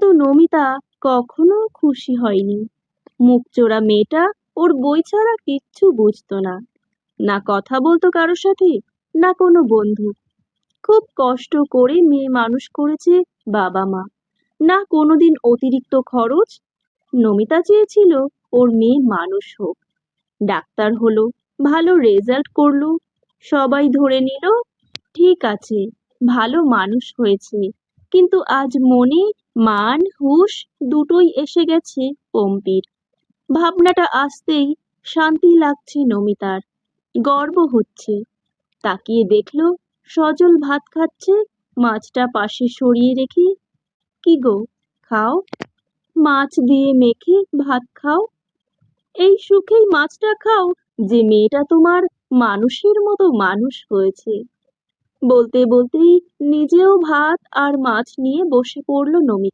কিন্তু নমিতা কখনো খুশি হয়নি। মুখচোরা মেয়েটা ওর বই ছাড়া কিচ্ছু বুঝতো না, না কথা বলতো কারোর সাথে, না কোনো বন্ধু। খুব কষ্ট করে মেয়ে মানুষ করেছে বাবা মা, না কোনোদিন অতিরিক্ত খরচ। নমিতা চেয়েছিল ওর মেয়ে মানুষ হোক, ডাক্তার হলো, ভালো রেজাল্ট করলো, সবাই ধরে নিল ঠিক আছে, ভালো মানুষ হয়েছে। কিন্তু আজ মনে মান হুঁশ দুটোই এসে গেছে পম্পির। ভাবনাটা আসতেই শান্তি লাগছে নমিতার, গর্ব হচ্ছে। তাকিয়ে দেখলো সজল ভাত খাচ্ছে, মাছটা পাশে সরিয়ে রেখে। কি গো, খাও, মাছ দিয়ে মেখে ভাত খাও। এই সুখেই মাছটা খাও যে মেয়েটা তোমার মানুষের মতো মানুষ হয়েছে। বলতে বলতেই নিজেও ভাত আর মাছ নিয়ে বসে পড়ল নমিতা।